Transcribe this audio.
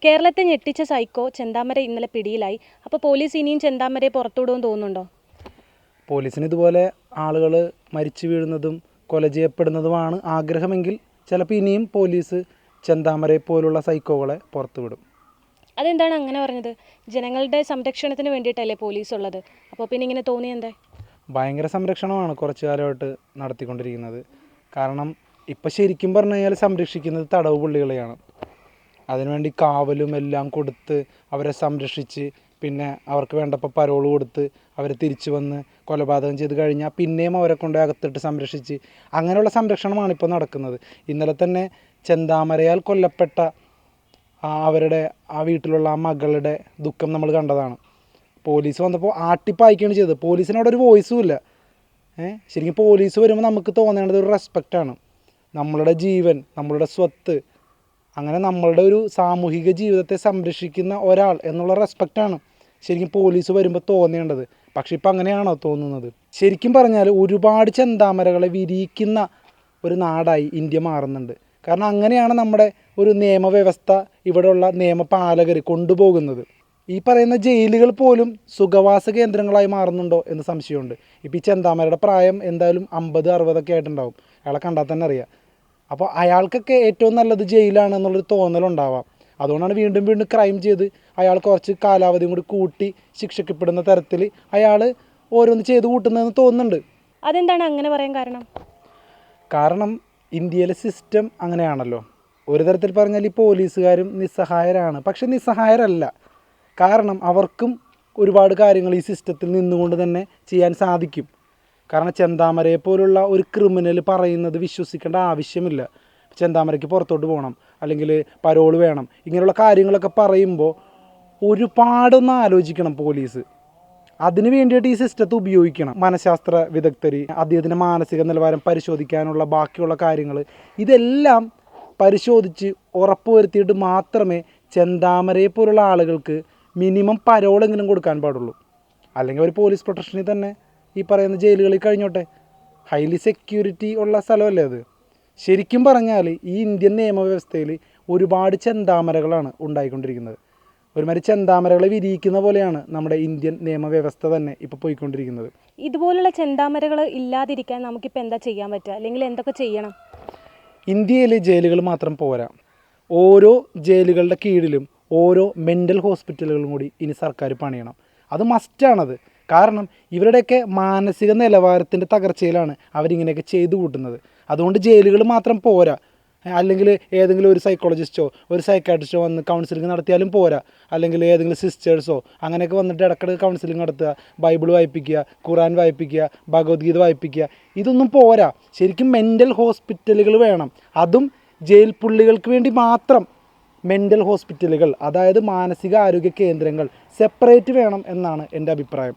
കേരളത്തെ ഞെട്ടിച്ച സൈക്കോ ചെന്താമര ഇന്നലെ പിടിയിലായി. അപ്പോൾ പോലീസ് ഇനിയും ചെന്താമരയെ പുറത്തുവിടുമെന്ന് തോന്നുന്നുണ്ടോ? പോലീസിന് ഇതുപോലെ ആളുകൾ മരിച്ചു വീഴുന്നതും കൊല ചെയ്യപ്പെടുന്നതുമാണ് ആഗ്രഹമെങ്കിൽ ചിലപ്പോൾ ഇനിയും പോലീസ് ചെന്താമരയെ പോലുള്ള സൈക്കോകളെ പുറത്തുവിടും. അതെന്താണ് അങ്ങനെ പറഞ്ഞത്? ജനങ്ങളുടെ സംരക്ഷണത്തിന് വേണ്ടിയിട്ടല്ലേ പോലീസ് ഉള്ളത്? അപ്പോൾ പിന്നെ ഇങ്ങനെ തോന്നിയെന്തേ? ഭയങ്കര സംരക്ഷണമാണ് കുറച്ചു കാലമായിട്ട് നടത്തിക്കൊണ്ടിരിക്കുന്നത്. കാരണം ഇപ്പം ശരിക്കും പറഞ്ഞു കഴിഞ്ഞാൽ സംരക്ഷിക്കുന്നത് തടവ് പുള്ളികളെയാണ്. അതിനുവേണ്ടി കാവലും എല്ലാം കൊടുത്ത് അവരെ സംരക്ഷിച്ച് പിന്നെ അവർക്ക് വേണ്ടപ്പോൾ പരോൾ കൊടുത്ത് അവർ തിരിച്ചു വന്ന് കൊലപാതകം ചെയ്ത് കഴിഞ്ഞാൽ പിന്നെയും അവരെ കൊണ്ട് അകത്തിട്ട് സംരക്ഷിച്ച് അങ്ങനെയുള്ള സംരക്ഷണമാണ് ഇപ്പോൾ നടക്കുന്നത്. ഇന്നലെ തന്നെ ചെന്താമരയാൽ കൊല്ലപ്പെട്ട അവരുടെ ആ വീട്ടിലുള്ള ആ മകളുടെ ദുഃഖം നമ്മൾ കണ്ടതാണ്. പോലീസ് വന്നപ്പോൾ ആട്ടിപ്പായിക്കാണ് ചെയ്തത്. പോലീസിനവിടെ ഒരു വോയിസും ഇല്ല. ശരിക്കും പോലീസ് വരുമ്പോൾ നമുക്ക് തോന്നേണ്ടത് ഒരു റെസ്പെക്റ്റാണ്. നമ്മളുടെ ജീവൻ, നമ്മളുടെ സ്വത്ത്, അങ്ങനെ നമ്മളുടെ ഒരു സാമൂഹിക ജീവിതത്തെ സംരക്ഷിക്കുന്ന ഒരാൾ എന്നുള്ള റെസ്പെക്റ്റാണ് ശരിക്കും പോലീസ് വരുമ്പോൾ തോന്നേണ്ടത്. പക്ഷെ ഇപ്പം അങ്ങനെയാണോ തോന്നുന്നത്? ശരിക്കും പറഞ്ഞാൽ ഒരുപാട് ചെന്താമരകളെ വിരിയിക്കുന്ന ഒരു നാടായി ഇന്ത്യ മാറുന്നുണ്ട്. കാരണം അങ്ങനെയാണ് നമ്മുടെ ഒരു നിയമവ്യവസ്ഥ, ഇവിടെയുള്ള നിയമപാലകർ കൊണ്ടുപോകുന്നത്. ഈ പറയുന്ന ജയിലുകൾ പോലും സുഖവാസ കേന്ദ്രങ്ങളായി മാറുന്നുണ്ടോ എന്ന് സംശയമുണ്ട്. ഇപ്പോൾ ഈ ചെന്താമരയുടെ പ്രായം എന്തായാലും 50-60 ആയിട്ടുണ്ടാവും. അയാളെ കണ്ടാൽ തന്നെ അറിയാം. അപ്പോൾ അയാൾക്കൊക്കെ ഏറ്റവും നല്ലത് ജയിലാണ് എന്നുള്ളൊരു തോന്നലുണ്ടാവാം. അതുകൊണ്ടാണ് വീണ്ടും വീണ്ടും ക്രൈം ചെയ്ത് അയാൾ കുറച്ച് കാലാവധിയും കൂടി കൂട്ടി ശിക്ഷിക്കപ്പെടുന്ന തരത്തിൽ അയാൾ ഓരോന്ന് ചെയ്ത് കൂട്ടുന്നതെന്ന് തോന്നുന്നുണ്ട്. അതെന്താണ് അങ്ങനെ പറയാൻ കാരണം? കാരണം ഇന്ത്യയിലെ സിസ്റ്റം അങ്ങനെയാണല്ലോ. ഒരു തരത്തിൽ പറഞ്ഞാൽ ഈ പോലീസുകാരും നിസ്സഹായരാണ്. പക്ഷെ നിസ്സഹായരല്ല. കാരണം അവർക്കും ഒരുപാട് കാര്യങ്ങൾ ഈ സിസ്റ്റത്തിൽ നിന്നുകൊണ്ട് തന്നെ ചെയ്യാൻ സാധിക്കും. കാരണം ചെന്താമരയെ പോലുള്ള ഒരു ക്രിമിനൽ പറയുന്നത് വിശ്വസിക്കേണ്ട ആവശ്യമില്ല. ചെന്താമരയ്ക്ക് പുറത്തോട്ട് പോകണം, അല്ലെങ്കിൽ പരോൾ വേണം, ഇങ്ങനെയുള്ള കാര്യങ്ങളൊക്കെ പറയുമ്പോൾ ഒരുപാടൊന്ന് ആലോചിക്കണം പോലീസ്. അതിന് വേണ്ടിയിട്ട് ഈ സിസ്റ്റത്തെ ഉപയോഗിക്കണം. മനഃശാസ്ത്ര വിദഗ്ധർ, അദ്ദേഹത്തിൻ്റെ മാനസിക നിലവാരം പരിശോധിക്കാനുള്ള ബാക്കിയുള്ള കാര്യങ്ങൾ, ഇതെല്ലാം പരിശോധിച്ച് ഉറപ്പുവരുത്തിയിട്ട് മാത്രമേ ചെന്താമരയെ പോലുള്ള ആളുകൾക്ക് മിനിമം പരോളെങ്കിലും കൊടുക്കാൻ പാടുള്ളൂ. അല്ലെങ്കിൽ ഒരു പോലീസ് പ്രൊട്ടക്ഷനിൽ തന്നെ ഈ പറയുന്ന ജയിലുകളിൽ കഴിഞ്ഞോട്ടെ. ഹൈലി സെക്യൂരിറ്റി ഉള്ള സ്ഥലമല്ലേ അത്. ശരിക്കും പറഞ്ഞാൽ ഈ ഇന്ത്യൻ നിയമവ്യവസ്ഥയിൽ ഒരുപാട് ചെന്താമരകളാണ് ഉണ്ടായിക്കൊണ്ടിരിക്കുന്നത്. ഒരുമാതിരി ചെന്താമരകളെ വിരിയിക്കുന്ന പോലെയാണ് നമ്മുടെ ഇന്ത്യൻ നിയമവ്യവസ്ഥ തന്നെ ഇപ്പോൾ പോയിക്കൊണ്ടിരിക്കുന്നത്. ഇതുപോലുള്ള ചെന്താമരകൾ ഇല്ലാതിരിക്കാൻ നമുക്കിപ്പോൾ എന്താ ചെയ്യാൻ പറ്റുക? അല്ലെങ്കിൽ എന്തൊക്കെ ചെയ്യണം? ഇന്ത്യയിൽ ജയിലുകൾ മാത്രം പോരാ. ഓരോ ജയിലുകളുടെ കീഴിലും ഓരോ മെൻ്റൽ ഹോസ്പിറ്റലുകളും കൂടി ഇനി സർക്കാർ പണിയണം. അത് മസ്റ്റാണത്. കാരണം ഇവരുടെയൊക്കെ മാനസിക നിലവാരത്തിൻ്റെ തകർച്ചയിലാണ് അവരിങ്ങനെയൊക്കെ ചെയ്തു കൂട്ടുന്നത്. അതുകൊണ്ട് ജയിലുകൾ മാത്രം പോരാ. അല്ലെങ്കിൽ ഏതെങ്കിലും ഒരു സൈക്കോളജിസ്റ്റോ ഒരു സൈക്കാട്രിസ്റ്റോ വന്ന് കൗൺസിലിംഗ് നടത്തിയാലും പോരാ. അല്ലെങ്കിൽ ഏതെങ്കിലും സിസ്റ്റേഴ്സോ അങ്ങനെയൊക്കെ വന്നിട്ട് ഇടയ്ക്കിടയ്ക്ക് കൗൺസിലിംഗ് നടത്തുക, ബൈബിൾ വായിപ്പിക്കുക, ഖുറാൻ വായിപ്പിക്കുക, ഭഗവത്ഗീത വായിപ്പിക്കുക, ഇതൊന്നും പോരാ. ശരിക്കും മെൻ്റൽ ഹോസ്പിറ്റലുകൾ വേണം. അതും ജയിൽ പുള്ളികൾക്ക് വേണ്ടി മാത്രം മെൻ്റൽ ഹോസ്പിറ്റലുകൾ, അതായത് മാനസിക ആരോഗ്യ കേന്ദ്രങ്ങൾ സെപ്പറേറ്റ് വേണം എന്നാണ് എൻ്റെ അഭിപ്രായം.